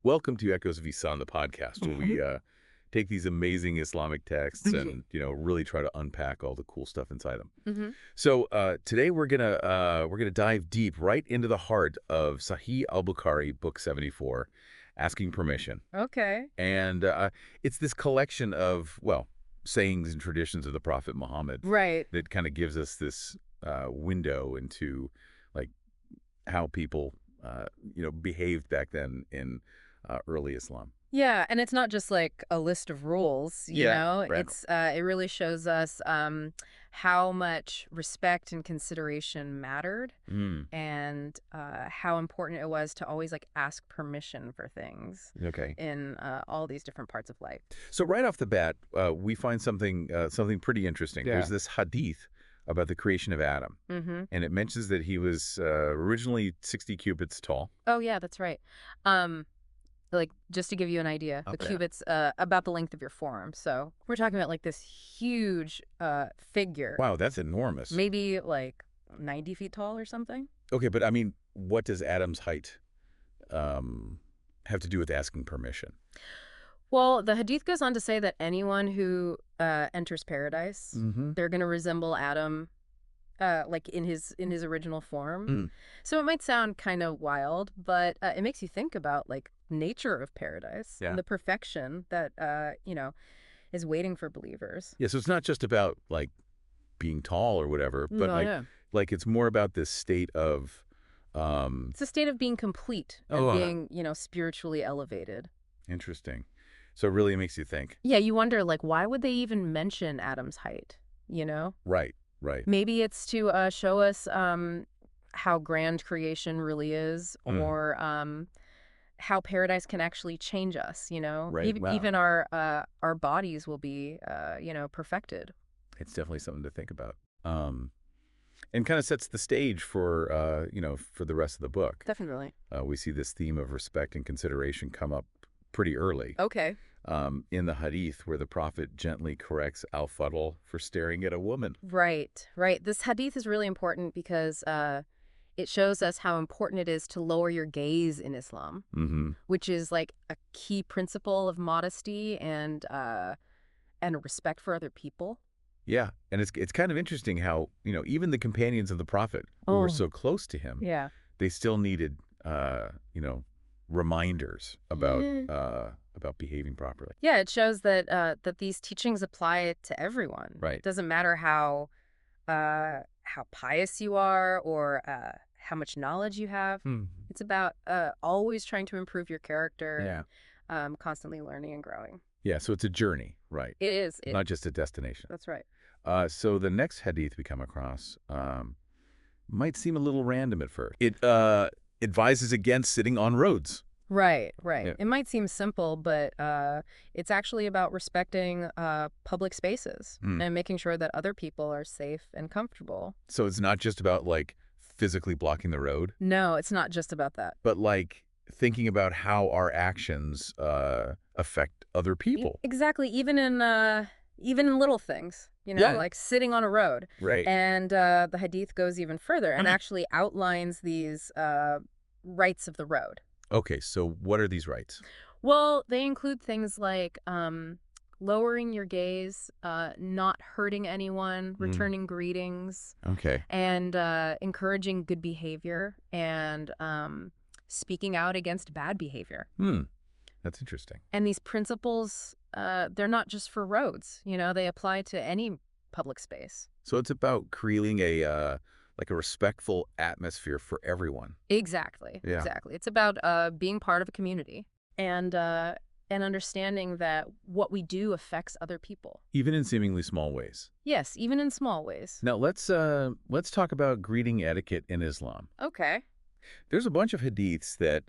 Welcome to Echoes of Ihsan, the podcast, where we take these amazing Islamic texts and really try to unpack all the cool stuff inside them. So today we're gonna dive deep right into the heart of Sahih Bukhari, Book 74, Asking Permission. Okay. And it's this collection of, well, sayings and traditions of the Prophet Muhammad Right. that kind of gives us this window into like how people behaved back then in early Islam. Yeah, and it's not just like a list of rules, Right. it really shows us how much respect and consideration mattered Mm, and how important it was to always like ask permission for things okay. in all these different parts of life. So right off the bat, we find something pretty interesting. Yeah. There's this hadith about the creation of Adam, Mm-hmm. and it mentions that he was originally 60 cubits tall. Oh yeah, that's right. Like just to give you an idea, the Okay. cubit's about the length of your forearm. So we're talking about like this huge figure, Wow, that's enormous. maybe like 90 feet tall or something. Okay, but I mean, what does Adam's height have to do with asking permission? Well, the hadith goes on to say that anyone who enters paradise, Mm-hmm. they're going to resemble Adam, like in his original form. Mm. So it might sound kind of wild, but it makes you think about like nature of paradise Yeah. and the perfection that is waiting for believers. Yeah, so it's not just about like being tall or whatever, but No, yeah. like it's more about this state of It's a state of being complete and Oh, being, spiritually elevated. interesting. So it really makes you think. Yeah, you wonder like why would they even mention Adam's height, you know? Right, right. Maybe it's to show us how grand creation really is, Mm. or how paradise can actually change us. Right, Even wow. even our bodies will be perfected. It's definitely something to think about. And kind of sets the stage for for the rest of the book. Definitely. We see this theme of respect and consideration come up pretty early Okay. in the hadith where the prophet gently corrects Al-Fadl for staring at a woman. Right. Right. This hadith is really important because it shows us how important it is to lower your gaze in Islam, Mm-hmm. which is like a key principle of modesty and a respect for other people. Yeah, and it's kind of interesting how, even the companions of the prophet who were Oh. so close to him, Yeah. they still needed, reminders about Yeah. about behaving properly. Yeah, it shows that that these teachings apply to everyone. Right. It doesn't matter how pious you are or how much knowledge you have. Hmm. It's about always trying to improve your character Yeah. and constantly learning and growing. Yeah, so it's a journey, right? It is. Not just a destination. That's right. So the next hadith we come across might seem a little random at first. It advises against sitting on roads. Right, right. Yeah. It might seem simple, but it's actually about respecting public spaces and making sure that other people are safe and comfortable. So it's not just about like physically blocking the road, No, it's not just about that. but like thinking about how our actions affect other people. Exactly. Even in little things, Yeah. like sitting on a road. Right. And the hadith goes even further and actually outlines these rights of the road. Okay, so what are these rights? Well, they include things like lowering your gaze, not hurting anyone, returning greetings, Okay. and encouraging good behavior and speaking out against bad behavior. That's interesting. And these principles, they're not just for roads, they apply to any public space. So it's about creating a respectful atmosphere for everyone. Exactly. Yeah. Exactly. It's about being part of a community and understanding that what we do affects other people. Even in seemingly small ways. Yes, even in small ways. Now let's talk about greeting etiquette in Islam. Okay. There's a bunch of hadiths that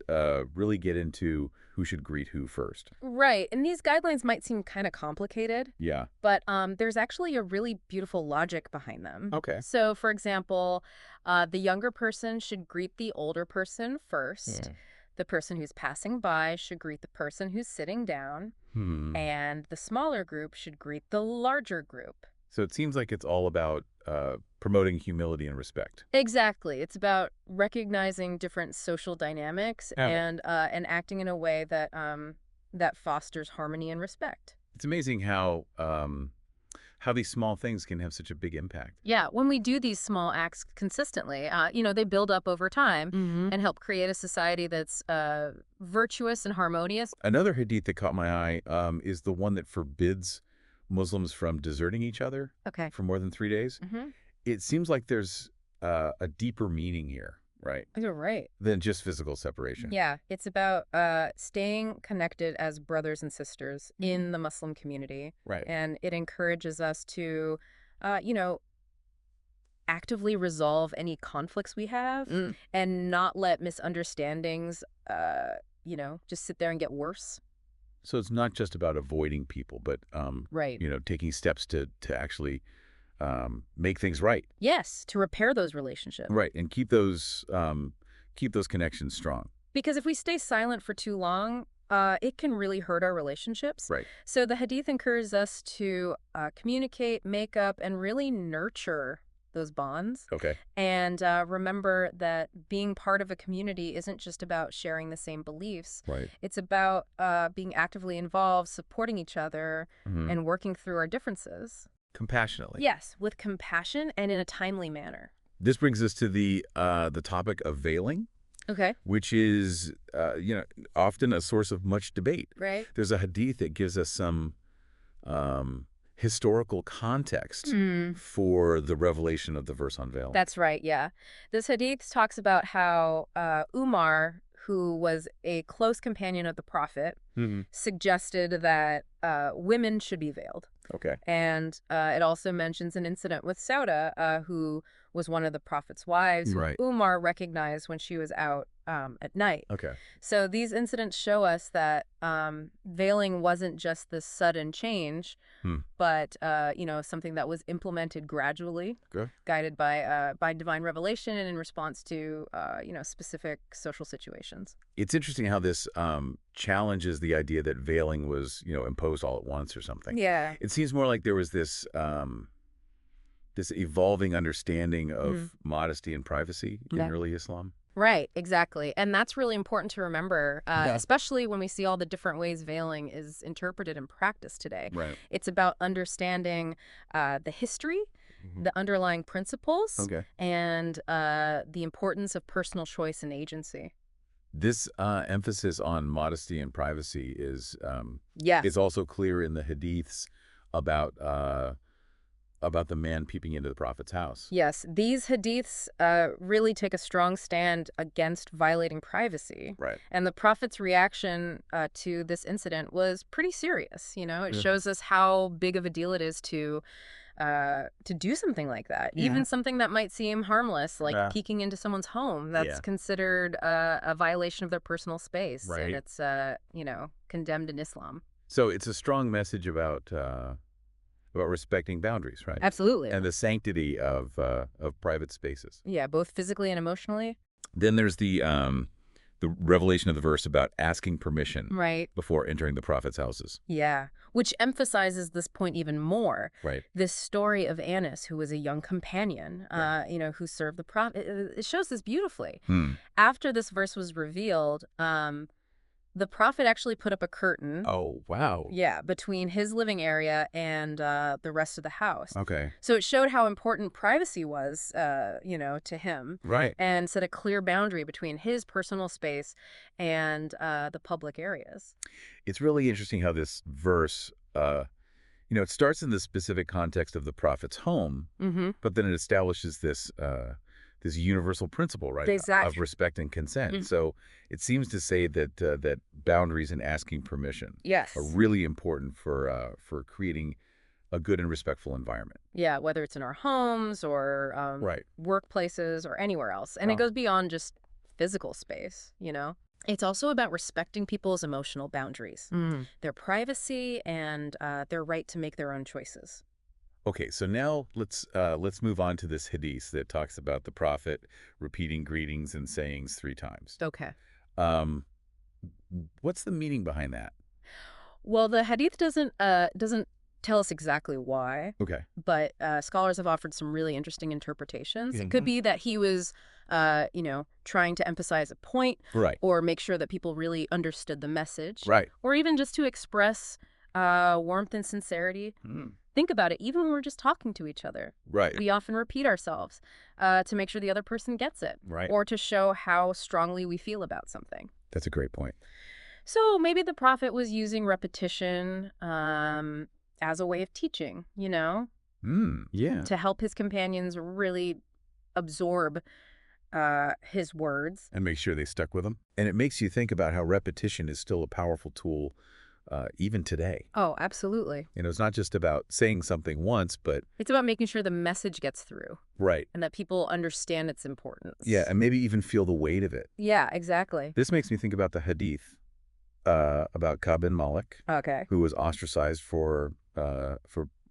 really get into who should greet who first. Right. And these guidelines might seem kind of complicated, Yeah. but there's actually a really beautiful logic behind them. Okay. So, for example, the younger person should greet the older person first. Yeah. The person who's passing by should greet the person who's sitting down. And the smaller group should greet the larger group. So it seems like it's all about promoting humility and respect. Exactly. It's about recognizing different social dynamics and acting in a way that that fosters harmony and respect. It's amazing how these small things can have such a big impact. Yeah, when we do these small acts consistently, they build up over time and help create a society that's virtuous and harmonious. Another hadith that caught my eye is the one that forbids Muslims from deserting each other Okay. for more than 3 days. It seems like there's a deeper meaning here, right, You're right. than just physical separation. Yeah, it's about staying connected as brothers and sisters in the Muslim community. Right. And it encourages us to, actively resolve any conflicts we have and not let misunderstandings, just sit there and get worse. So it's not just about avoiding people, but Right. taking steps to actually make things right. Yes, to repair those relationships. Right, and keep those connections strong. Because if we stay silent for too long, it can really hurt our relationships. Right. So the Hadith encourages us to communicate, make up, and really nurture those bonds. Okay. And remember that being part of a community isn't just about sharing the same beliefs. Right. It's about being actively involved, supporting each other, and working through our differences. Compassionately. Yes, with compassion and in a timely manner. This brings us to the topic of veiling, Okay. which is often a source of much debate. Right. There's a hadith that gives us some historical context for the revelation of the verse on veiling. That's right, yeah. This hadith talks about how Umar, who was a close companion of the Prophet, suggested that women should be veiled. Okay. And it also mentions an incident with Sauda, who was one of the Prophet's wives, Right. who Umar recognized when she was out at night. Okay. So these incidents show us that veiling wasn't just this sudden change, but something that was implemented gradually, guided by divine revelation and in response to specific social situations. It's interesting how this challenges the idea that veiling was imposed all at once or something. Yeah. It seems more like there was this evolving understanding of modesty and privacy in early Islam. Right, exactly. And that's really important to remember, especially when we see all the different ways veiling is interpreted and practiced today. Right. It's about understanding the history, the underlying principles, and the importance of personal choice and agency. This emphasis on modesty and privacy is also clear in the hadiths about the man peeping into the Prophet's house. Yes, these hadiths really take a strong stand against violating privacy. Right. And the Prophet's reaction to this incident was pretty serious. It shows us how big of a deal it is to do something like that. Even something that might seem harmless, like peeking into someone's home, that's considered a violation of their personal space. Right. And it's, condemned in Islam. So it's a strong message about respecting boundaries, right? Absolutely. And the sanctity of private spaces. Yeah, both physically and emotionally. Then there's the revelation of the verse about asking permission before entering the Prophet's houses. Yeah, which emphasizes this point even more. Right. This story of Anas, who was a young companion, who served the Prophet. It shows this beautifully. After this verse was revealed, the Prophet actually put up a curtain. Oh, wow. Yeah, between his living area and the rest of the house. Okay. So it showed how important privacy was, to him. Right. And set a clear boundary between his personal space and the public areas. It's really interesting how this verse, it starts in the specific context of the Prophet's home, but then it establishes this universal principle, right, of respect and consent. So it seems to say that boundaries and asking permission are really important for creating a good and respectful environment. Yeah, whether it's in our homes or workplaces or anywhere else. And it goes beyond just physical space, It's also about respecting people's emotional boundaries, their privacy, and their right to make their own choices. Okay, so now let's move on to this hadith that talks about the Prophet repeating greetings and sayings 3 times. Okay. What's the meaning behind that? Well, the hadith doesn't tell us exactly why. Okay. But scholars have offered some really interesting interpretations. Mhm. It could be that he was, trying to emphasize a point Right. or make sure that people really understood the message. Right. Or even just to express warmth and sincerity. Mm. Think about it. Even when we're just talking to each other, Right. we often repeat ourselves to make sure the other person gets it. Right. Or to show how strongly we feel about something. That's a great point. So maybe the prophet was using repetition as a way of teaching, Yeah. to help his companions really absorb his words. And make sure they stuck with them. And it makes you think about how repetition is still a powerful tool even today. Oh, absolutely. It's not just about saying something once, but... It's about making sure the message gets through. Right. And that people understand its importance. Yeah, and maybe even feel the weight of it. Yeah, exactly. This makes me think about the Hadith about Ka'b bin Malik, Okay. who was ostracized for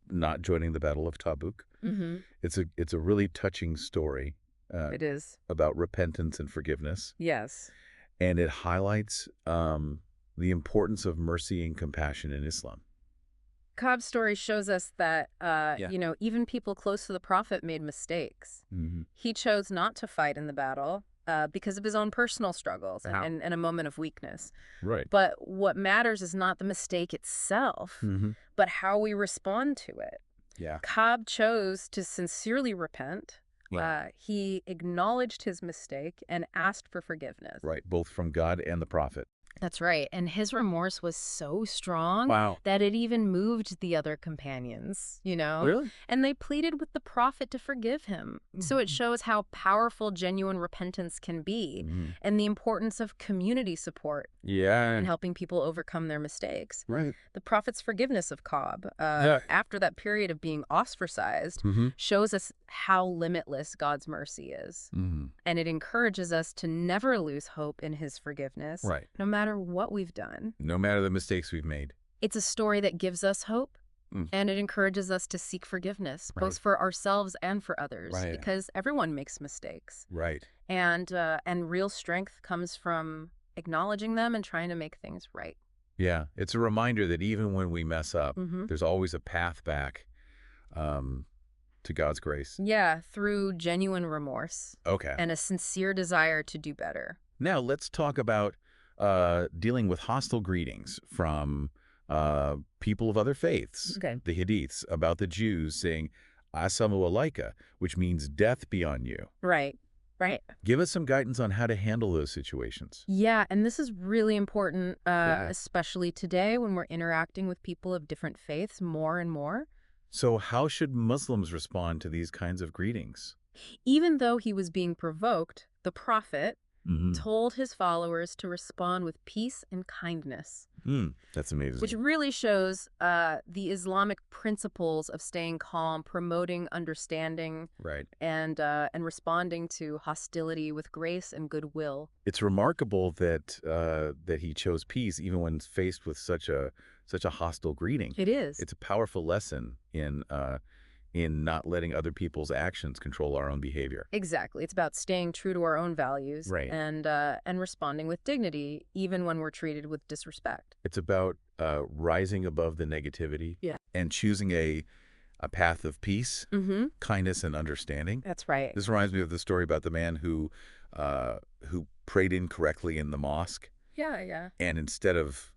not joining the Battle of Tabuk. Mm-hmm. It's a really touching story It is. about repentance and forgiveness. Yes. And it highlights the importance of mercy and compassion in Islam. Cobb's story shows us that, even people close to the prophet made mistakes. Mm-hmm. He chose not to fight in the battle because of his own personal struggles Wow. and a moment of weakness. Right. But what matters is not the mistake itself, Mm-hmm. but how we respond to it. Yeah. Cobb chose to sincerely repent. Yeah. He acknowledged his mistake and asked for forgiveness. Right. Both from God and the prophet. That's right. And his remorse was so strong Wow. that it even moved the other companions, Really? And they pleaded with the prophet to forgive him. So it shows how powerful genuine repentance can be and the importance of community support Yeah. in helping people overcome their mistakes. Right. The prophet's forgiveness of Cobb, after that period of being ostracized, shows us how limitless God's mercy is. Mm-hmm. And it encourages us to never lose hope in his forgiveness, Right. no matter what we've done. No matter the mistakes we've made. It's a story that gives us hope, and it encourages us to seek forgiveness, both for ourselves and for others, because everyone makes mistakes. Right. And real strength comes from acknowledging them and trying to make things right. Yeah. It's a reminder that even when we mess up, there's always a path back to God's grace. Yeah, through genuine remorse. Okay. And a sincere desire to do better. Now let's talk about dealing with hostile greetings from people of other faiths. Okay. The Hadiths about the Jews saying, Assalamu alayka, which means death be on you. Right. Right. Give us some guidance on how to handle those situations. Yeah, and this is really important, especially today when we're interacting with people of different faiths more and more. So how should Muslims respond to these kinds of greetings? Even though he was being provoked, the prophet told his followers to respond with peace and kindness. That's amazing. Which really shows the Islamic principles of staying calm, promoting understanding, right, and responding to hostility with grace and goodwill. It's remarkable that that he chose peace even when faced with such a hostile greeting. It is. It's a powerful lesson in not letting other people's actions control our own behavior. Exactly. It's about staying true to our own values, right, and responding with dignity even when we're treated with disrespect. It's about rising above the negativity, and choosing a path of peace, kindness, and understanding. That's right. This reminds me of the story about the man who prayed incorrectly in the mosque. Yeah. And instead of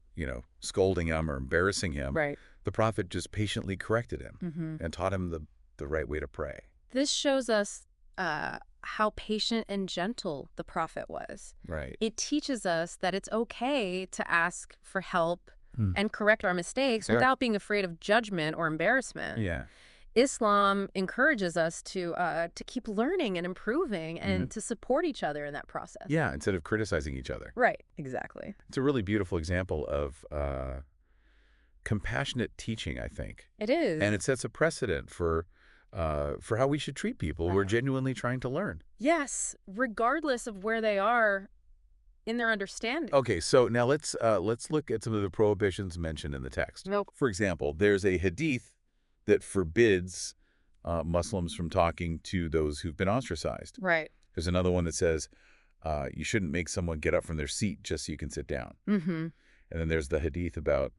scolding him or embarrassing him, right, the prophet just patiently corrected him and taught him the right way to pray. This shows us how patient and gentle the prophet was. Right. It teaches us that it's okay to ask for help and correct our mistakes without being afraid of judgment or embarrassment. Yeah. Islam encourages us to keep learning and improving and to support each other in that process. Yeah, instead of criticizing each other. Right, exactly. It's a really beautiful example of compassionate teaching, I think. It is. And it sets a precedent for how we should treat people who are genuinely trying to learn. Yes, regardless of where they are in their understanding. Okay, so now let's look at some of the prohibitions mentioned in the text. For example, there's a hadith that forbids Muslims from talking to those who've been ostracized. Right. There's another one that says you shouldn't make someone get up from their seat just so you can sit down. And then there's the hadith about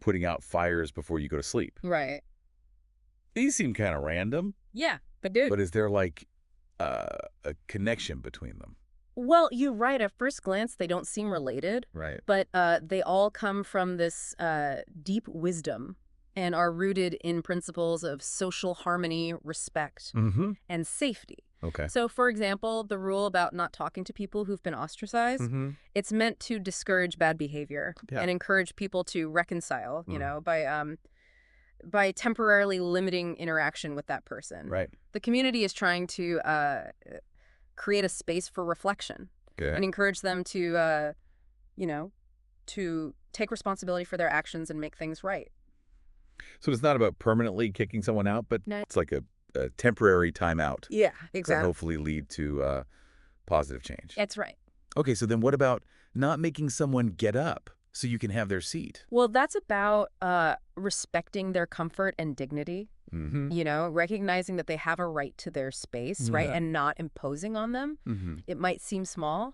putting out fires before you go to sleep. Right. These seem kind of random. Yeah, but dude. But is there like a connection between them? Well, you're right. At first glance, they don't seem related. Right. But they all come from this deep wisdom and are rooted in principles of social harmony, respect, and safety. Okay. So, for example, the rule about not talking to people who've been ostracized, it's meant to discourage bad behavior and encourage people to reconcile, you know, by temporarily limiting interaction with that person. Right. The community is trying to create a space for reflection and encourage them to, you know, to take responsibility for their actions and make things right. So it's not about permanently kicking someone out, but it's like a temporary timeout. Yeah, exactly. To hopefully lead to positive change. That's right. Okay, so then what about not making someone get up so you can have their seat? Well, that's about respecting their comfort and dignity, you know, recognizing that they have a right to their space, right, and not imposing on them. It might seem small,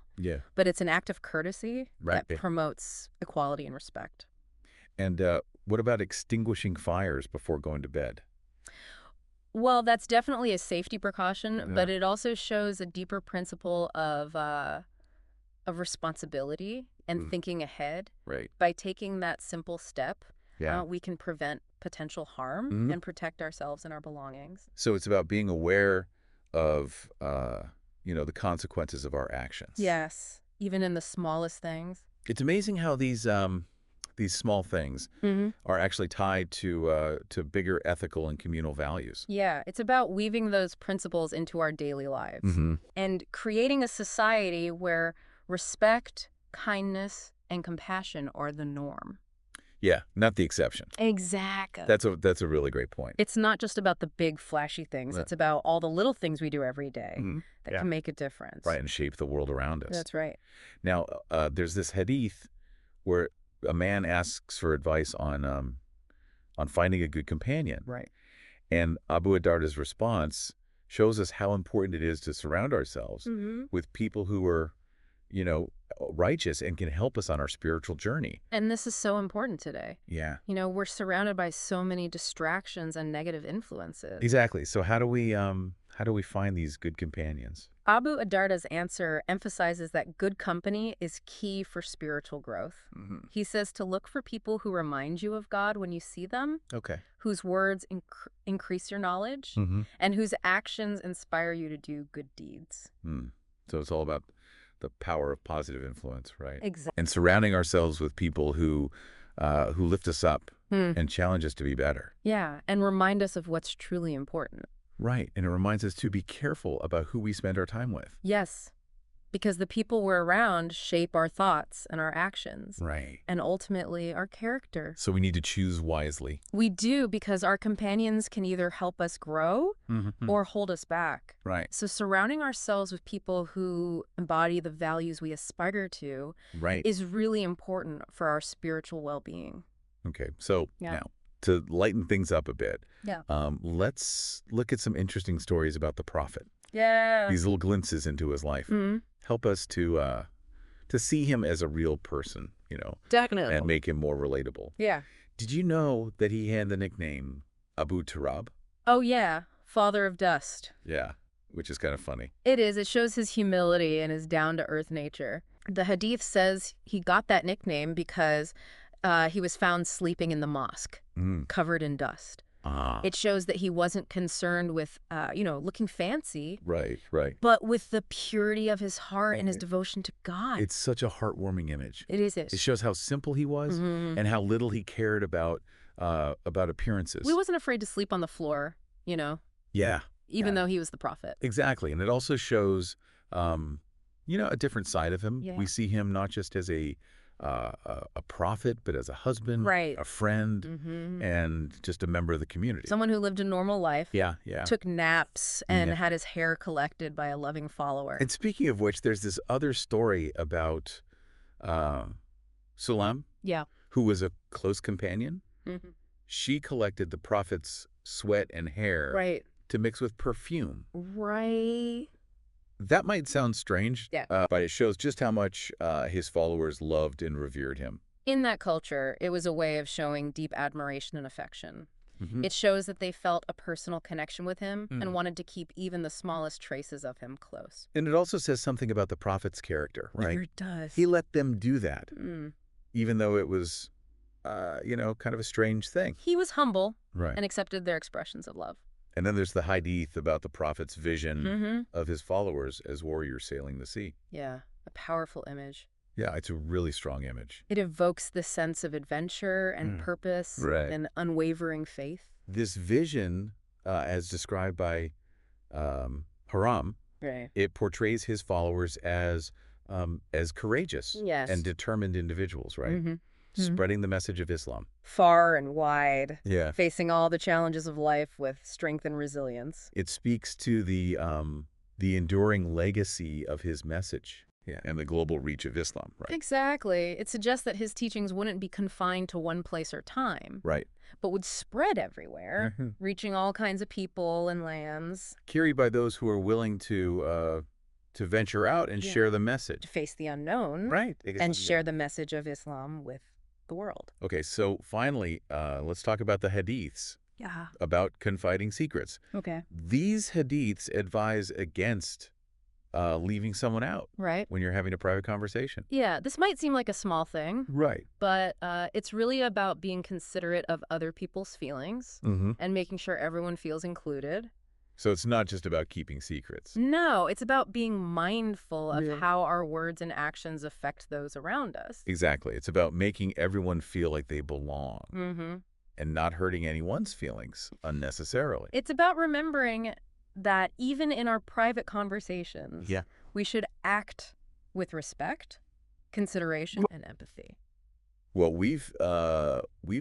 but it's an act of courtesy that promotes equality and respect. And what about extinguishing fires before going to bed? Well, that's definitely a safety precaution, but it also shows a deeper principle of responsibility and thinking ahead. Right. By taking that simple step, we can prevent potential harm and protect ourselves and our belongings. So it's about being aware of, you know, the consequences of our actions. Yes, even in the smallest things. It's amazing how these small things are actually tied to bigger ethical and communal values. Yeah, it's about weaving those principles into our daily lives and creating a society where respect, kindness, and compassion are the norm. Yeah, not the exception. Exactly. That's a really great point. It's not just about the big flashy things. It's about all the little things we do every day that can make a difference. Right, and shape the world around us. That's right. Now, there's this hadith where a man asks for advice on finding a good companion. Right. And Abu Darda's response shows us how important it is to surround ourselves with people who are, you know, righteous and can help us on our spiritual journey. And this is so important today. Yeah. You know, we're surrounded by so many distractions and negative influences. Exactly. So how do we find these good companions? Abu Darda's answer emphasizes that good company is key for spiritual growth. He says to look for people who remind you of God when you see them, whose words increase your knowledge, and whose actions inspire you to do good deeds. So it's all about the power of positive influence, right? Exactly. And surrounding ourselves with people who lift us up and challenge us to be better. Yeah, and remind us of what's truly important. Right, and it reminds us to be careful about who we spend our time with. Yes, because the people we're around shape our thoughts and our actions. Right. And ultimately our character. So we need to choose wisely. We do, because our companions can either help us grow or hold us back. Right. So surrounding ourselves with people who embody the values we aspire to is really important for our spiritual well-being. Okay, so now, to lighten things up a bit, let's look at some interesting stories about the Prophet. Yeah. These little glimpses into his life help us to see him as a real person, you know. Definitely. And make him more relatable. Yeah. Did you know that he had the nickname Abu Turab? Oh, yeah. Father of dust. Yeah, which is kind of funny. It is. It shows his humility and his down-to-earth nature. The hadith says he got that nickname because he was found sleeping in the mosque, covered in dust. It shows that he wasn't concerned with, you know, looking fancy. Right, right. But with the purity of his heart and his devotion to God. It's such a heartwarming image. It is. It shows how simple he was and how little he cared about appearances. He wasn't afraid to sleep on the floor, you know. Yeah. Even though he was the prophet. Exactly. And it also shows, you know, a different side of him. We see him not just as a prophet, but as a husband, a friend, and just a member of the community. Someone who lived a normal life. Yeah. Took naps and had his hair collected by a loving follower. And speaking of which, there's this other story about Sulam, who was a close companion. She collected the prophet's sweat and hair to mix with perfume. That might sound strange, but it shows just how much his followers loved and revered him. In that culture, it was a way of showing deep admiration and affection. Mm-hmm. It shows that they felt a personal connection with him and wanted to keep even the smallest traces of him close. And it also says something about the prophet's character, right? It does. He let them do that, Mm. even though it was, kind of a strange thing. He was humble Right. and accepted their expressions of love. And then there's the Hadith about the prophet's vision Mm-hmm. of his followers as warriors sailing the sea. Yeah, a powerful image. Yeah, it's a really strong image. It evokes the sense of adventure and purpose Right. and unwavering faith. This vision, as described by Haram, Right. it portrays his followers as courageous Yes. and determined individuals, right? Mm-hmm. Spreading the message of Islam. Far and wide, Yeah. facing all the challenges of life with strength and resilience. It speaks to the enduring legacy of his message. Yeah. And the global reach of Islam, right? Exactly. It suggests that his teachings wouldn't be confined to one place or time, Right. but would spread everywhere, reaching all kinds of people and lands. Carried by those who are willing to venture out and share the message. To face the unknown. Right. And share the message of Islam with the world. Okay, so finally, let's talk about the hadiths Yeah. about confiding secrets. Okay. These hadiths advise against leaving someone out Right. when you're having a private conversation. Yeah, this might seem like a small thing, Right. but it's really about being considerate of other people's feelings Mm-hmm. and making sure everyone feels included. So it's not just about keeping secrets. No, it's about being mindful of how our words and actions affect those around us. Exactly. It's about making everyone feel like they belong Mm-hmm. and not hurting anyone's feelings unnecessarily. It's about remembering that even in our private conversations, Yeah. we should act with respect, consideration, and empathy. Well, we've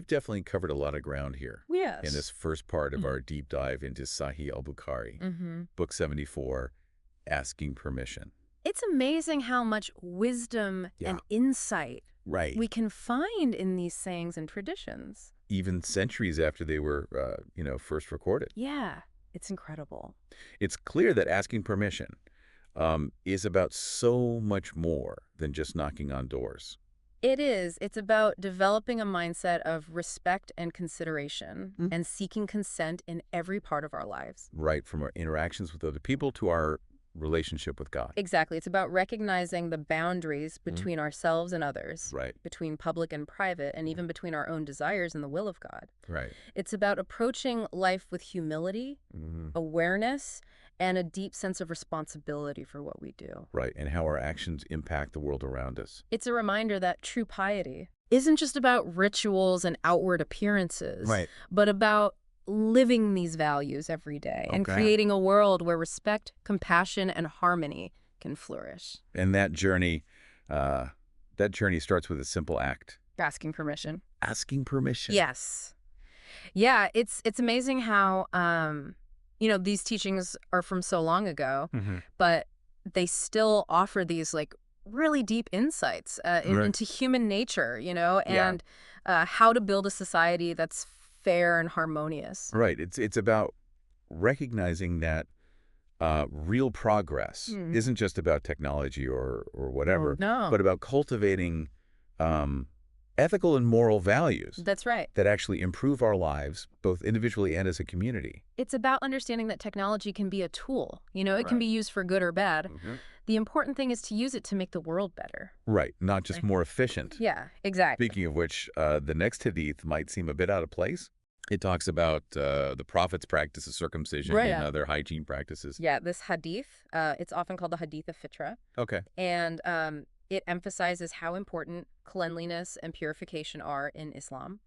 definitely covered a lot of ground here Yes. in this first part of our deep dive into Sahih Bukhari, Mm-hmm. Book 74, Asking Permission. It's amazing how much wisdom and insight Right. we can find in these sayings and traditions. Even centuries after they were, first recorded. Yeah, it's incredible. It's clear that asking permission is about so much more than just knocking on doors. It is. It's about developing a mindset of respect and consideration and seeking consent in every part of our lives. Right, from our interactions with other people to our relationship with God. Exactly. It's about recognizing the boundaries between ourselves and others, Right, between public and private, and even between our own desires and the will of God. right. It's about approaching life with humility, awareness, and a deep sense of responsibility for what we do. Right, and how our actions impact the world around us. It's a reminder that true piety isn't just about rituals and outward appearances, but about living these values every day and creating a world where respect, compassion, and harmony can flourish. And that journey starts with a simple act. Asking permission. Asking permission. Yes. Yeah, it's amazing how, these teachings are from so long ago, but they still offer these really deep insights into human nature, and how to build a society that's fair and harmonious. Right. It's about recognizing that real progress isn't just about technology or whatever, No. but about cultivating ethical and moral values That's right. that actually improve our lives, both individually and as a community. It's about understanding that technology can be a tool. It can be used for good or bad. The important thing is to use it to make the world better. Right. Not just more efficient. Yeah, exactly. Speaking of which, the next hadith might seem a bit out of place. It talks about the prophet's practice of circumcision and other hygiene practices. Yeah, this hadith, it's often called the Hadith of Fitra. Okay. And it emphasizes how important cleanliness and purification are in Islam.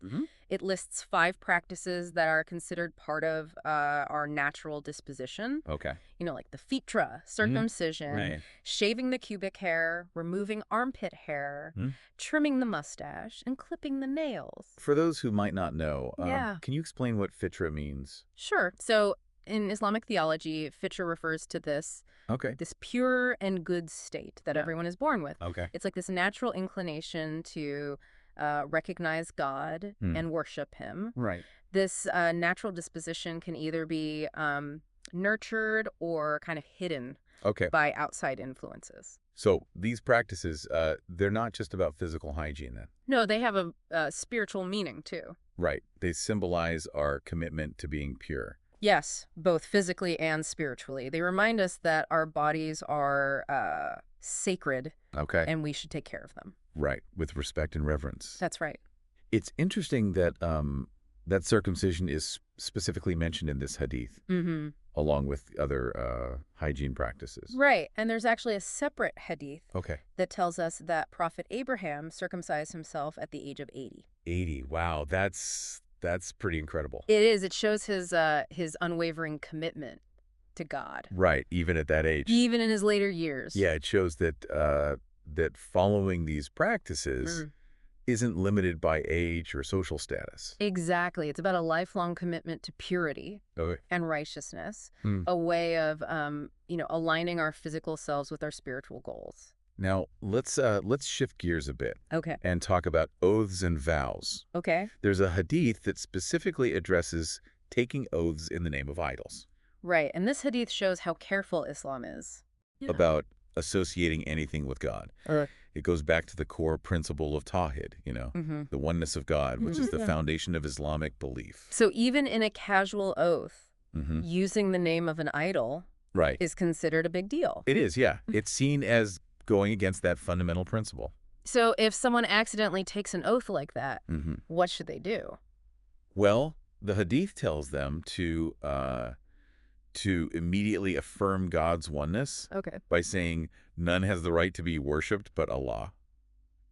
It lists 5 practices that are considered part of our natural disposition. Okay. Like the fitra, circumcision, Right. shaving the pubic hair, removing armpit hair, trimming the mustache, and clipping the nails. For those who might not know, Yeah. can you explain what fitra means? Sure. So in Islamic theology, fitra refers to this pure and good state that everyone is born with. Okay. It's like this natural inclination to recognize God and worship him. Right. This natural disposition can either be nurtured or kind of hidden Okay. by outside influences. So these practices, they're not just about physical hygiene then. No, they have a spiritual meaning, too. Right. They symbolize our commitment to being pure. Yes, both physically and spiritually. They remind us that our bodies are sacred Okay. and we should take care of them. Right. With respect and reverence. That's right. It's interesting that that circumcision is specifically mentioned in this hadith, along with other hygiene practices. Right. And there's actually a separate hadith Okay. that tells us that Prophet Abraham circumcised himself at the age of 80. 80. Wow. That's pretty incredible. It is. It shows his unwavering commitment to God. Right. Even at that age. Even in his later years. Yeah. It shows that that following these practices isn't limited by age or social status. Exactly. It's about a lifelong commitment to purity and righteousness, a way of, aligning our physical selves with our spiritual goals. Now, let's shift gears a bit. Okay. And talk about oaths and vows. Okay. There's a hadith that specifically addresses taking oaths in the name of idols. Right. And this hadith shows how careful Islam is. About associating anything with God. It goes back to the core principle of Tawhid, the oneness of God, which is the foundation of Islamic belief. So even in a casual oath, using the name of an idol is considered a big deal. It is, yeah. It's seen as going against that fundamental principle. So if someone accidentally takes an oath like that, what should they do? Well, the hadith tells them to immediately affirm God's oneness by saying none has the right to be worshipped but Allah.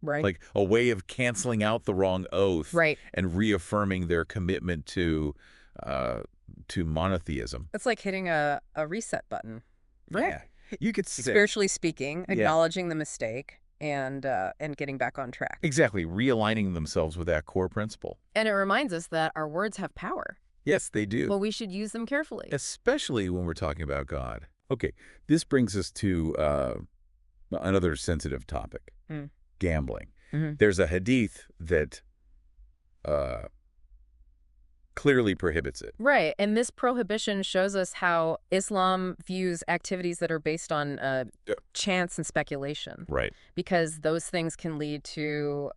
Right. Like a way of canceling out the wrong oath and reaffirming their commitment to monotheism. It's like hitting a reset button. Right. Yeah. You could say, spiritually speaking, acknowledging the mistake and getting back on track. Exactly. Realigning themselves with that core principle. And it reminds us that our words have power. Yes, they do. Well, we should use them carefully. Especially when we're talking about God. Okay, this brings us to another sensitive topic, gambling. There's a hadith that clearly prohibits it. Right, and this prohibition shows us how Islam views activities that are based on chance and speculation. Right. Because those things can lead to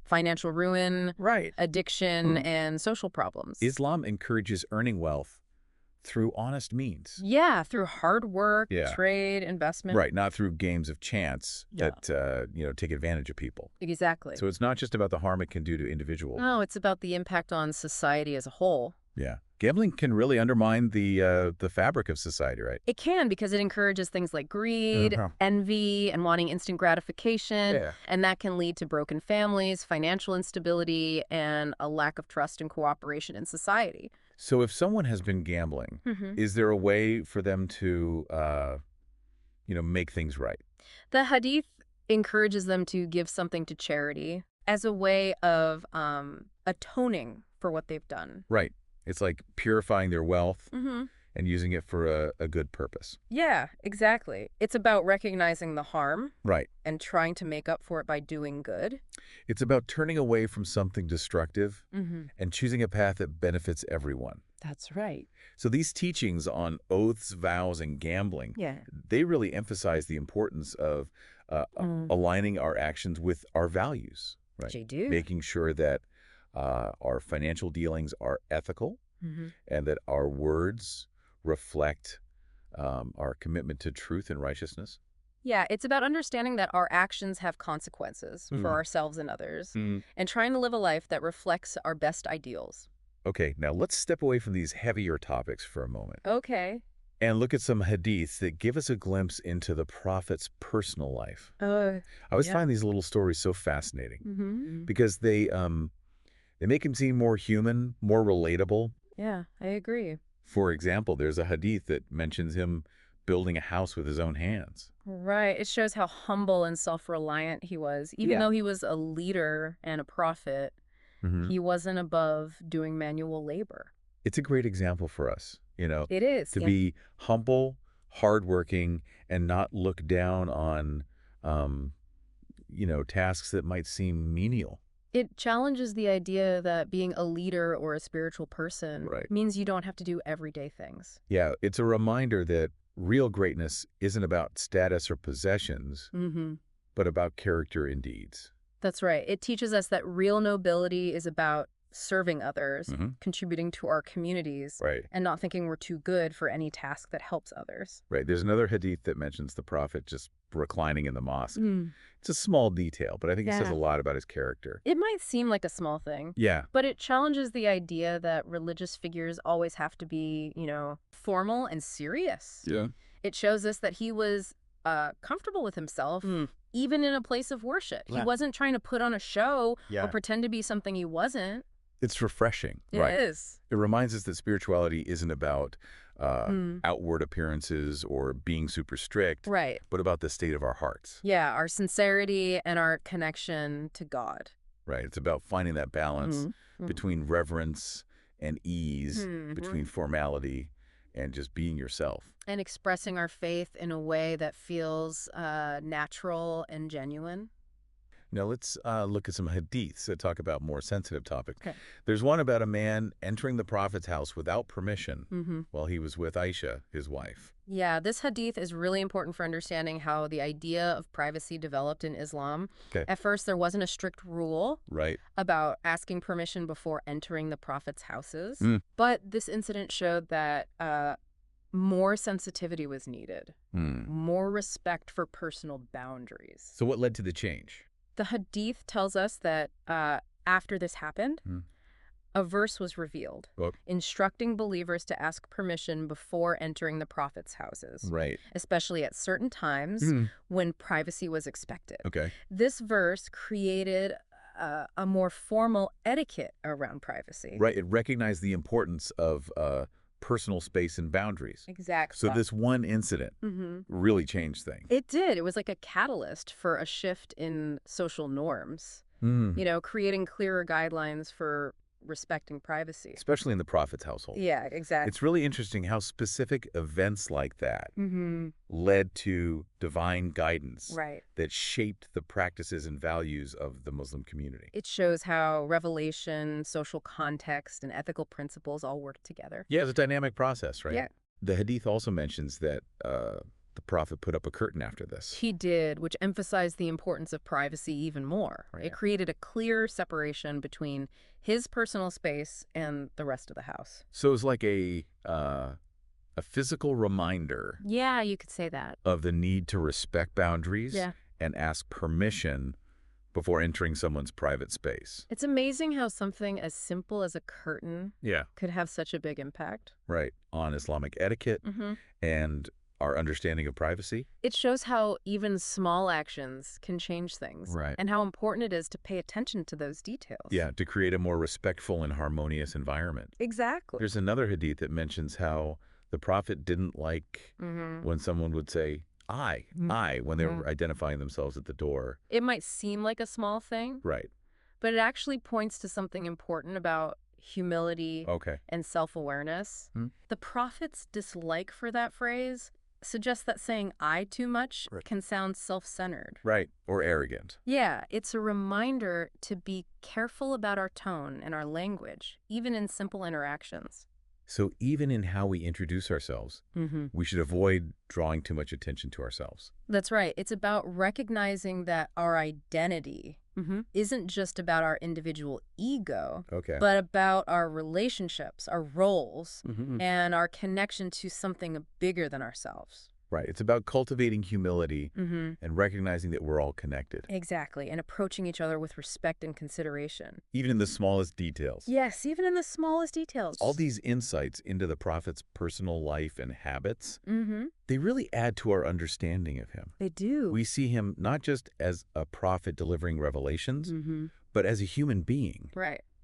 financial ruin, addiction, and social problems. Islam encourages earning wealth through honest means. Yeah, through hard work, trade, investment. Right, not through games of chance that take advantage of people. Exactly. So it's not just about the harm it can do to individuals. No, it's about the impact on society as a whole. Yeah. Gambling can really undermine the fabric of society, right? It can, because it encourages things like greed, envy, and wanting instant gratification. Yeah. And that can lead to broken families, financial instability, and a lack of trust and cooperation in society. So if someone has been gambling, is there a way for them to, make things right? The hadith encourages them to give something to charity as a way of atoning for what they've done. Right. It's like purifying their wealth and using it for a good purpose. Yeah, exactly. It's about recognizing the harm. Right. And trying to make up for it by doing good. It's about turning away from something destructive and choosing a path that benefits everyone. That's right. So these teachings on oaths, vows, and gambling, they really emphasize the importance of aligning our actions with our values. Right. They do. Making sure that our financial dealings are ethical and that our words reflect our commitment to truth and righteousness. Yeah, it's about understanding that our actions have consequences for ourselves and others and trying to live a life that reflects our best ideals. Okay, now let's step away from these heavier topics for a moment. Okay. And look at some hadiths that give us a glimpse into the Prophet's personal life. I always find these little stories so fascinating because they make him seem more human, more relatable. Yeah, I agree. For example, there's a hadith that mentions him building a house with his own hands. Right. It shows how humble and self-reliant he was. Even though he was a leader and a prophet, he wasn't above doing manual labor. It's a great example for us, It is. To be humble, hardworking, and not look down on, tasks that might seem menial. It challenges the idea that being a leader or a spiritual person means you don't have to do everyday things. Yeah, it's a reminder that real greatness isn't about status or possessions, but about character and deeds. That's right. It teaches us that real nobility is about serving others, contributing to our communities, and not thinking we're too good for any task that helps others. Right. There's another hadith that mentions the Prophet just reclining in the mosque. It's a small detail, but I think it says a lot about his character. It might seem like a small thing. Yeah. But it challenges the idea that religious figures always have to be, formal and serious. Yeah. It shows us that he was comfortable with himself, even in a place of worship. He wasn't trying to put on a show or pretend to be something he wasn't. It's refreshing. It is. It reminds us that spirituality isn't about outward appearances or being super strict, but about the state of our hearts. Yeah, our sincerity and our connection to God. Right. It's about finding that balance between reverence and ease, between formality and just being yourself. And expressing our faith in a way that feels natural and genuine. Now let's look at some hadiths that talk about more sensitive topics. Okay. There's one about a man entering the Prophet's house without permission while he was with Aisha, his wife. Yeah, this hadith is really important for understanding how the idea of privacy developed in Islam. At first, there wasn't a strict rule about asking permission before entering the Prophet's houses. But this incident showed that more sensitivity was needed, more respect for personal boundaries. So what led to the change? The hadith tells us that after this happened, a verse was revealed, instructing believers to ask permission before entering the Prophet's houses, especially at certain times when privacy was expected. This verse created a more formal etiquette around privacy. It recognized the importance of personal space and boundaries. Exactly. So this one incident really changed things. It did. It was like a catalyst for a shift in social norms, creating clearer guidelines for respecting privacy. Especially in the Prophet's household. Yeah, exactly. It's really interesting how specific events like that led to divine guidance that shaped the practices and values of the Muslim community. It shows how revelation, social context, and ethical principles all work together. Yeah, it's a dynamic process, right? Yeah. The hadith also mentions that the Prophet put up a curtain after this. He did, which emphasized the importance of privacy even more. It created a clear separation between his personal space and the rest of the house. So it's like a physical reminder. Yeah, you could say that. Of the need to respect boundaries and ask permission before entering someone's private space. It's amazing how something as simple as a curtain could have such a big impact. On Islamic etiquette and our understanding of privacy. It shows how even small actions can change things. And how important it is to pay attention to those details. Yeah, to create a more respectful and harmonious environment. Exactly. There's another hadith that mentions how the Prophet didn't like when someone would say, I, when they were identifying themselves at the door. It might seem like a small thing. But it actually points to something important about humility and self-awareness. The Prophet's dislike for that phrase suggests that saying I too much can sound self-centered. Or arrogant. Yeah, it's a reminder to be careful about our tone and our language, even in simple interactions. So even in how we introduce ourselves, we should avoid drawing too much attention to ourselves. That's right. It's about recognizing that our identity isn't just about our individual ego, but about our relationships, our roles, and our connection to something bigger than ourselves. It's about cultivating humility and recognizing that we're all connected. Exactly, and approaching each other with respect and consideration. Even in the smallest details. Yes, even in the smallest details. All these insights into the Prophet's personal life and habits, they really add to our understanding of him. They do. We see him not just as a prophet delivering revelations, but as a human being.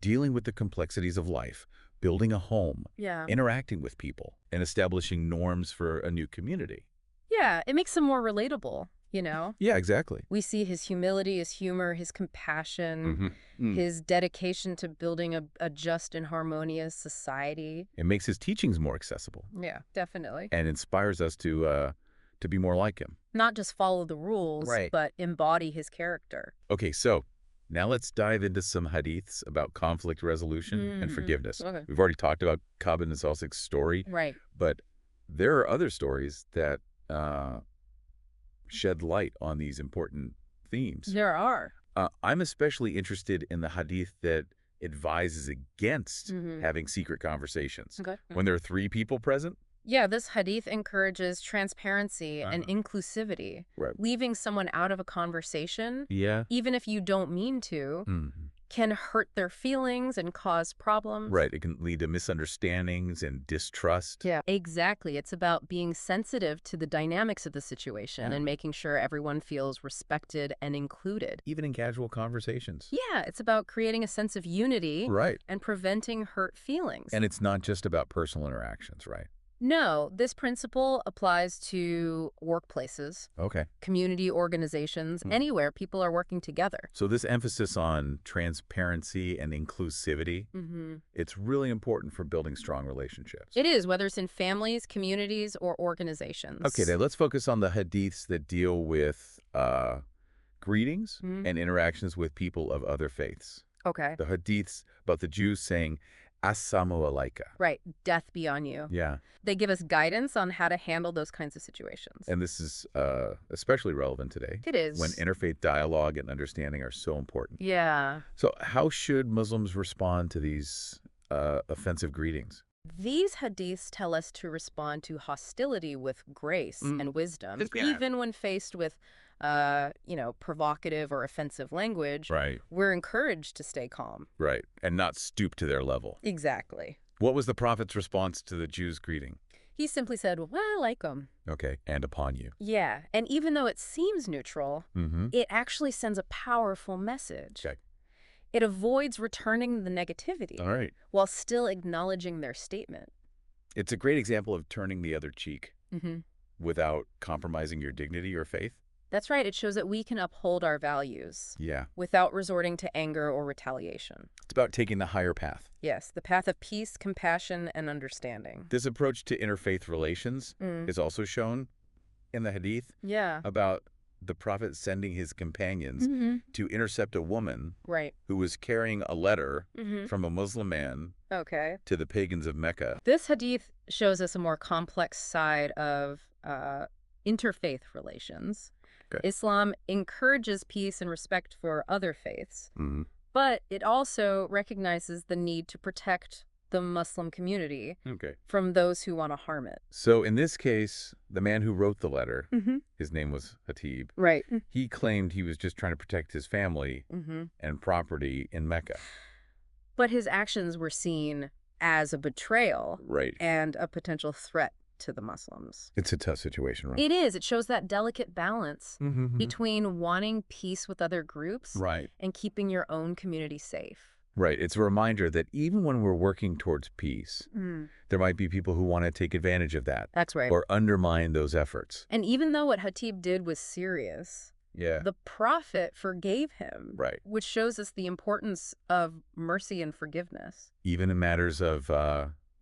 Dealing with the complexities of life, building a home, interacting with people, and establishing norms for a new community. Yeah, it makes him more relatable, Yeah, exactly. We see his humility, his humor, his compassion, his dedication to building a just and harmonious society. It makes his teachings more accessible. Yeah, definitely. And inspires us to be more like him. Not just follow the rules, but embody his character. Okay, so now let's dive into some hadiths about conflict resolution and forgiveness. We've already talked about Ka'b ibn Asasik's story, Right. but there are other stories that shed light on these important themes. There are. I'm especially interested in the hadith that advises against having secret conversations. Okay. When there are 3 people present? Yeah, this hadith encourages transparency and inclusivity. Right. Leaving someone out of a conversation, Yeah. even if you don't mean to, can hurt their feelings and cause problems. Right. It can lead to misunderstandings and distrust. Yeah, exactly. It's about being sensitive to the dynamics of the situation and making sure everyone feels respected and included. Even in casual conversations. Yeah, it's about creating a sense of unity and preventing hurt feelings. And it's not just about personal interactions, right? No, this principle applies to workplaces, community organizations, anywhere people are working together. So this emphasis on transparency and inclusivity, it's really important for building strong relationships. It is, whether it's in families, communities, or organizations. Okay, then let's focus on the hadiths that deal with greetings and interactions with people of other faiths. Okay. The hadiths about the Jews saying, Assalamu alayka. Right. Death be on you. Yeah. They give us guidance on how to handle those kinds of situations. And this is especially relevant today. It is. When interfaith dialogue and understanding are so important. Yeah. So how should Muslims respond to these offensive greetings? These hadiths tell us to respond to hostility with grace and wisdom, even when faced with provocative or offensive language. Right. We're encouraged to stay calm. Right. And not stoop to their level. Exactly. What was the Prophet's response to the Jews' greeting? He simply said, well, I like them. Okay. And upon you. Yeah. And even though it seems neutral, it actually sends a powerful message. Okay. It avoids returning the negativity while still acknowledging their statement. It's a great example of turning the other cheek without compromising your dignity or faith. That's right. It shows that we can uphold our values without resorting to anger or retaliation. It's about taking the higher path. Yes, the path of peace, compassion, and understanding. This approach to interfaith relations is also shown in the hadith about the Prophet sending his companions to intercept a woman who was carrying a letter from a Muslim man to the pagans of Mecca. This hadith shows us a more complex side of interfaith relations. Islam encourages peace and respect for other faiths, but it also recognizes the need to protect the Muslim community from those who want to harm it. So in this case, the man who wrote the letter, his name was Hatib, he claimed he was just trying to protect his family and property in Mecca. But his actions were seen as a betrayal and a potential threat to the Muslims. It's a tough situation, right? It is. It shows that delicate balance between wanting peace with other groups and keeping your own community safe. Right. It's a reminder that even when we're working towards peace, there might be people who want to take advantage of that. That's right. Or undermine those efforts. And even though what Hatib did was serious, the Prophet forgave him, which shows us the importance of mercy and forgiveness. Even in matters of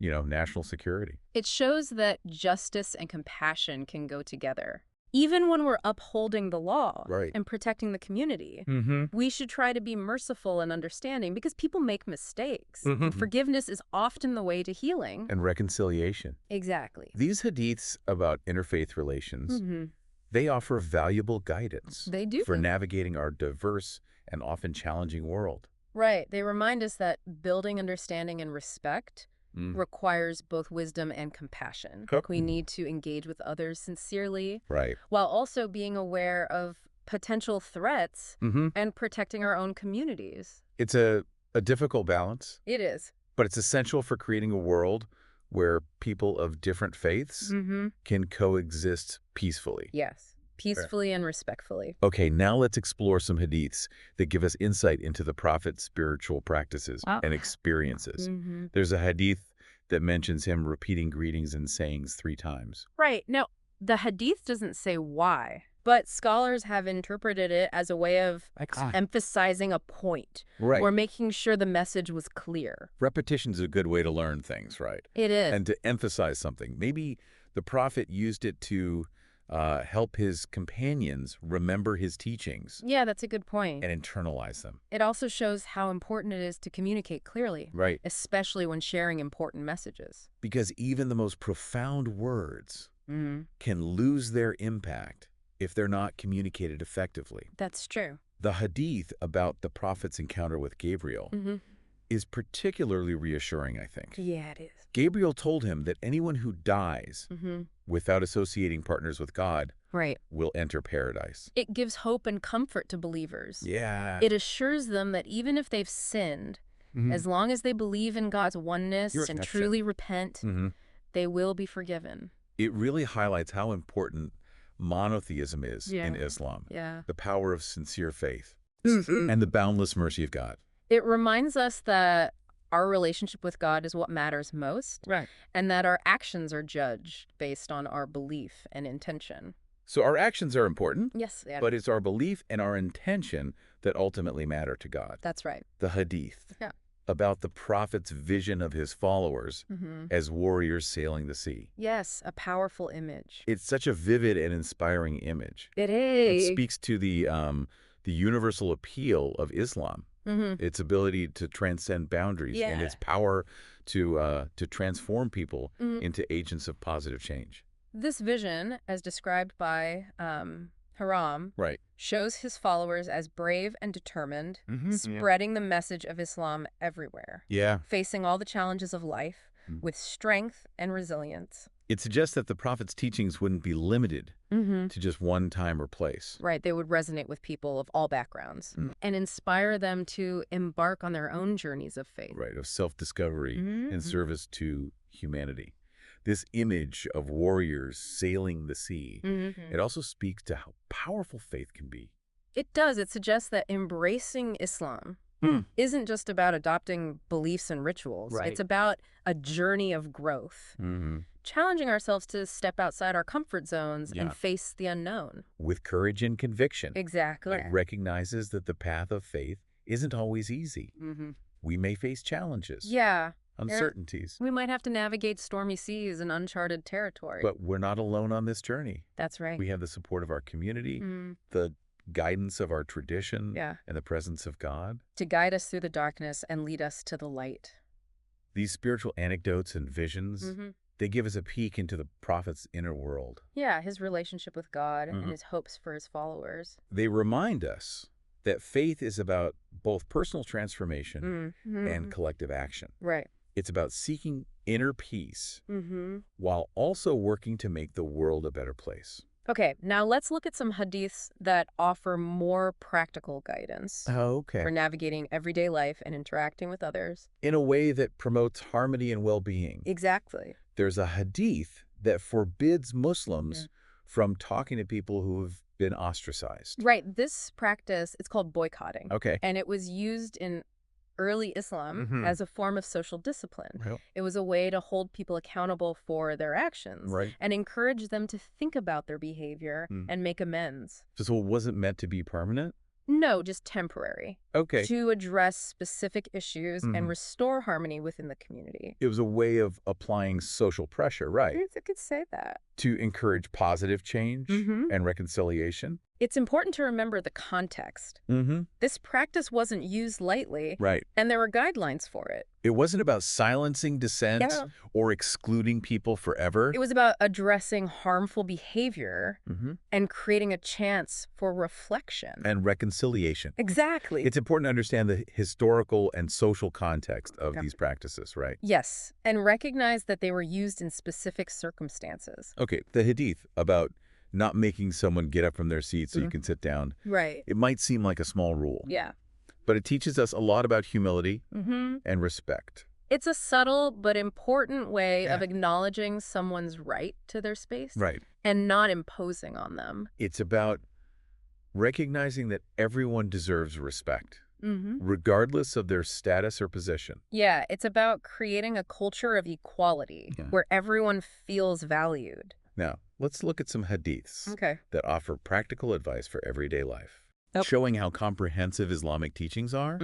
national security. It shows that justice and compassion can go together. Even when we're upholding the law and protecting the community, we should try to be merciful and understanding because people make mistakes. And forgiveness is often the way to healing. And reconciliation. Exactly. These hadiths about interfaith relations, they offer valuable guidance. They do. For navigating our diverse and often challenging world. Right. They remind us that building understanding and respect requires both wisdom and compassion. We need to engage with others sincerely, while also being aware of potential threats and protecting our own communities. It's a difficult balance. It is. But it's essential for creating a world where people of different faiths can coexist peacefully. Yes. Peacefully and respectfully. Okay, now let's explore some hadiths that give us insight into the Prophet's spiritual practices and experiences. There's a hadith that mentions him repeating greetings and sayings 3 times. Right. Now, the hadith doesn't say why, but scholars have interpreted it as a way of emphasizing a point or making sure the message was clear. Repetition is a good way to learn things, right? It is. And to emphasize something. Maybe the Prophet used it to help his companions remember his teachings Yeah, that's a good point. and internalize them. It also shows how important it is to communicate clearly, Right. especially when sharing important messages. Because even the most profound words can lose their impact if they're not communicated effectively. That's true. The hadith about the prophet's encounter with Gabriel is particularly reassuring, I think. Yeah, it is. Gabriel told him that anyone who dies without associating partners with God Right. will enter paradise. It gives hope and comfort to believers. Yeah. It assures them that even if they've sinned, as long as they believe in God's oneness and truly repent, they will be forgiven. It really highlights how important monotheism is in Islam. Yeah. The power of sincere faith and the boundless mercy of God. It reminds us that our relationship with God is what matters most, Right. and that our actions are judged based on our belief and intention. So our actions are important, Yes, yeah. but it's our belief and our intention that ultimately matter to God. That's right. The hadith Yeah. about the prophet's vision of his followers as warriors sailing the sea. Yes, a powerful image. It's such a vivid and inspiring image. It It is. speaks to the universal appeal of Islam, its ability to transcend boundaries, and its power to transform people into agents of positive change. This vision, as described by Haram, Right. shows his followers as brave and determined, spreading the message of Islam everywhere, Yeah. facing all the challenges of life with strength and resilience. It suggests that the prophet's teachings wouldn't be limited to just one time or place. Right, they would resonate with people of all backgrounds and inspire them to embark on their own journeys of faith. Right, of self-discovery and service to humanity. This image of warriors sailing the sea, it also speaks to how powerful faith can be. It does. It suggests that embracing Islam isn't just about adopting beliefs and rituals. Right. It's about a journey of growth, challenging ourselves to step outside our comfort zones and face the unknown. With courage and conviction. Exactly. It recognizes that the path of faith isn't always easy. We may face challenges, Yeah. uncertainties, We might have to navigate stormy seas and uncharted territory. but we're not alone on this journey. That's right. We have the support of our community, the guidance of our tradition, and the presence of God. To guide us through the darkness and lead us to the light. These spiritual anecdotes and visions, they give us a peek into the prophet's inner world. Yeah, his relationship with God and his hopes for his followers. They remind us that faith is about both personal transformation and collective action. Right. It's about seeking inner peace while also working to make the world a better place. Okay, now let's look at some hadiths that offer more practical guidance Okay. for navigating everyday life and interacting with others. In a way that promotes harmony and well-being. Exactly. There's a hadith that forbids Muslims from talking to people who have been ostracized. Right, this practice, it's called boycotting. Okay. And it was used in early Islam as a form of social discipline. Right. It was a way to hold people accountable for their actions and encourage them to think about their behavior and make amends. So it wasn't meant to be permanent? No, just temporary. Okay. To address specific issues and restore harmony within the community. It was a way of applying social pressure, right? I could say that. To encourage positive change and reconciliation. It's important to remember the context. This practice wasn't used lightly, Right. and there were guidelines for it. It wasn't about silencing dissent or excluding people forever. It was about addressing harmful behavior and creating a chance for reflection. And reconciliation. Exactly. It's important to understand the historical and social context of these practices, right? Yes, and recognize that they were used in specific circumstances. Okay, the hadith about not making someone get up from their seat so you can sit down. Right. It might seem like a small rule. Yeah. But it teaches us a lot about humility and respect. It's a subtle but important way of acknowledging someone's right to their space. Right. And not imposing on them. It's about recognizing that everyone deserves respect, regardless of their status or position. Yeah, it's about creating a culture of equality where everyone feels valued. Now, let's look at some hadiths that offer practical advice for everyday life, showing how comprehensive Islamic teachings are.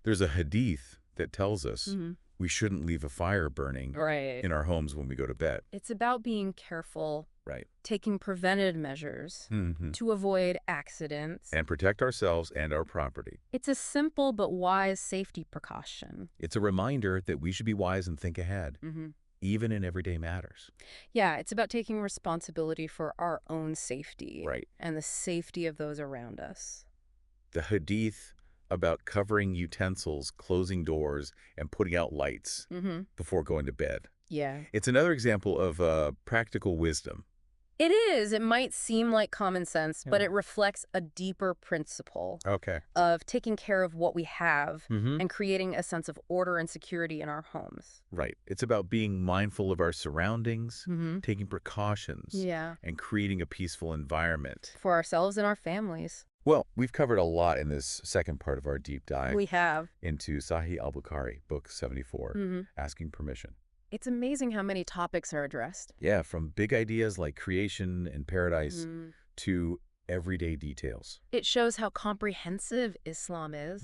There's a hadith that tells us we shouldn't leave a fire burning in our homes when we go to bed. It's about being careful Right. taking preventive measures Mm-hmm. to avoid accidents. And protect ourselves and our property. It's a simple but wise safety precaution. It's a reminder that we should be wise and think ahead, even in everyday matters. Yeah, it's about taking responsibility for our own safety Right. and the safety of those around us. The Hadith about covering utensils, closing doors, and putting out lights before going to bed. Yeah. It's another example of practical wisdom. It is. It might seem like common sense, but it reflects a deeper principle of taking care of what we have and creating a sense of order and security in our homes. Right. It's about being mindful of our surroundings, taking precautions, and creating a peaceful environment. For ourselves and our families. Well, we've covered a lot in this second part of our deep dive. We have. Into Sahih Bukhari, book 74, Asking Permission. It's amazing how many topics are addressed. Yeah, from big ideas like creation and paradise to everyday details. It shows how comprehensive Islam is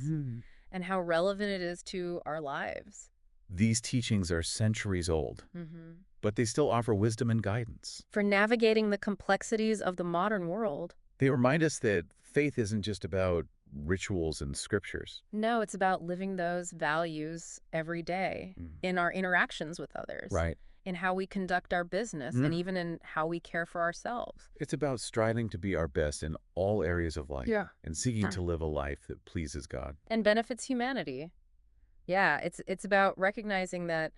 and how relevant it is to our lives. These teachings are centuries old, but they still offer wisdom and guidance. For navigating the complexities of the modern world. They remind us that faith isn't just about rituals and scriptures. No, it's about living those values every day in our interactions with others. Right. In how we conduct our business and even in how we care for ourselves. It's about striving to be our best in all areas of life and seeking to live a life that pleases God. And benefits humanity. Yeah, it's about recognizing that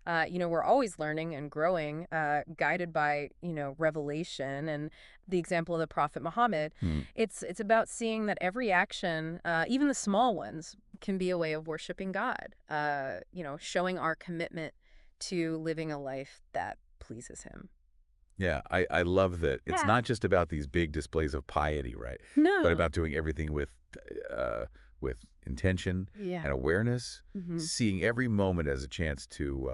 we're always learning and growing, guided by, revelation and the example of the Prophet Muhammad. It's about seeing that every action, even the small ones, can be a way of worshiping God, showing our commitment to living a life that pleases him. Yeah, I love that. It's not just about these big displays of piety, right? No. But about doing everything with intention and awareness, seeing every moment as a chance to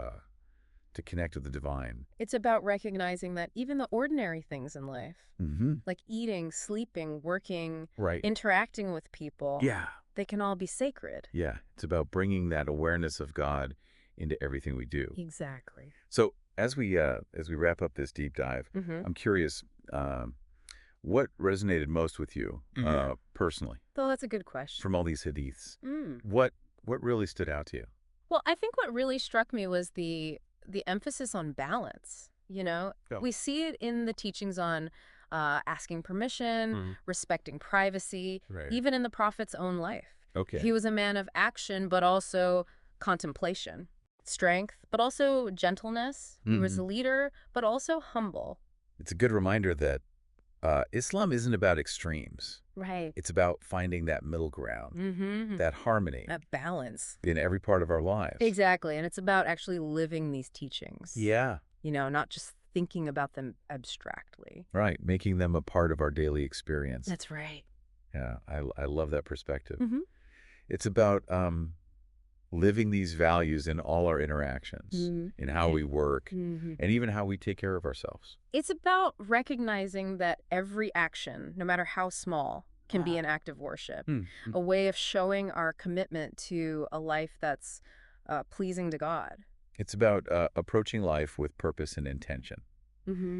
connect with the divine. It's about recognizing that even the ordinary things in life, like eating, sleeping, working, interacting with people, they can all be sacred. Yeah, it's about bringing that awareness of God into everything we do. Exactly. So as we wrap up this deep dive, I'm curious, what resonated most with you personally? Oh, that's a good question. From all these hadiths, what really stood out to you? Well, I think what really struck me was the emphasis on balance. We see it in the teachings on asking permission, respecting privacy, even in the Prophet's own life. He was a man of action, but also contemplation, strength, but also gentleness. He was a leader, but also humble. It's a good reminder that Islam isn't about extremes. Right. It's about finding that middle ground, that harmony. That balance. In every part of our lives. Exactly. And it's about actually living these teachings. Yeah. Not just thinking about them abstractly. Right. Making them a part of our daily experience. That's right. Yeah. I love that perspective. It's about living these values in all our interactions, in how we work, and even how we take care of ourselves. It's about recognizing that every action, no matter how small, can be an act of worship, a way of showing our commitment to a life that's pleasing to God. It's about approaching life with purpose and intention,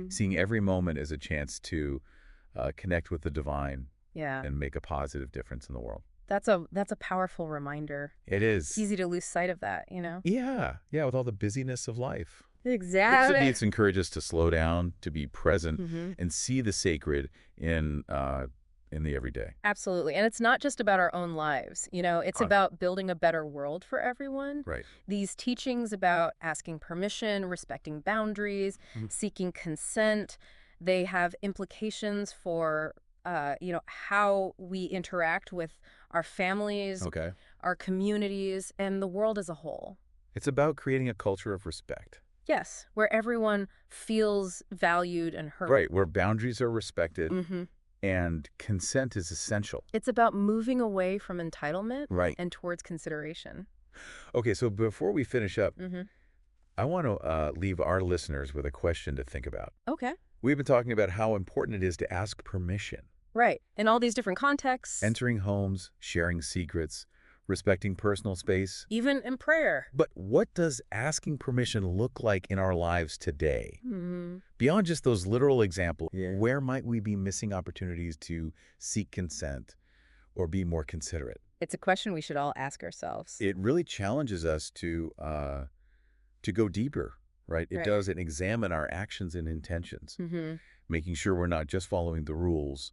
seeing every moment as a chance to connect with the divine and make a positive difference in the world. That's a powerful reminder. It is. It's easy to lose sight of that, Yeah, with all the busyness of life. Exactly. It's encouraged us to slow down, to be present, and see the sacred in the everyday. Absolutely. And it's not just about our own lives. It's about building a better world for everyone. Right. These teachings about asking permission, respecting boundaries, seeking consent, they have implications for how we interact with our families, our communities, and the world as a whole. It's about creating a culture of respect. Yes, where everyone feels valued and heard. Right, where boundaries are respected and consent is essential. It's about moving away from entitlement and towards consideration. Okay, so before we finish up, I want to leave our listeners with a question to think about. Okay. We've been talking about how important it is to ask permission. Right. In all these different contexts. Entering homes, sharing secrets, respecting personal space. Even in prayer. But what does asking permission look like in our lives today? Mm-hmm. Beyond just those literal examples, where might we be missing opportunities to seek consent or be more considerate? It's a question we should all ask ourselves. It really challenges us to go deeper, right? It does, and examine our actions and intentions, making sure we're not just following the rules,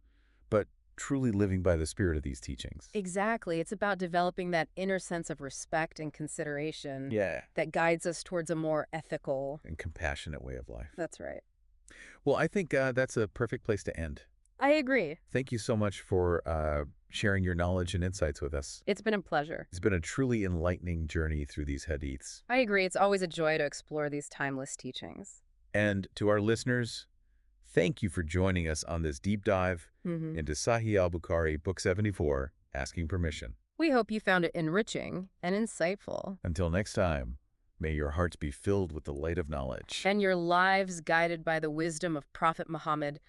but truly living by the spirit of these teachings. Exactly. It's about developing that inner sense of respect and consideration that guides us towards a more ethical and compassionate way of life. That's right. Well, I think that's a perfect place to end. I agree. Thank you so much for sharing your knowledge and insights with us. It's been a pleasure. It's been a truly enlightening journey through these hadiths. I agree. It's always a joy to explore these timeless teachings. And to our listeners, thank you for joining us on this deep dive into Sahih Bukhari, Book 74, Asking Permission. We hope you found it enriching and insightful. Until next time, may your hearts be filled with the light of knowledge. And your lives guided by the wisdom of Prophet Muhammad,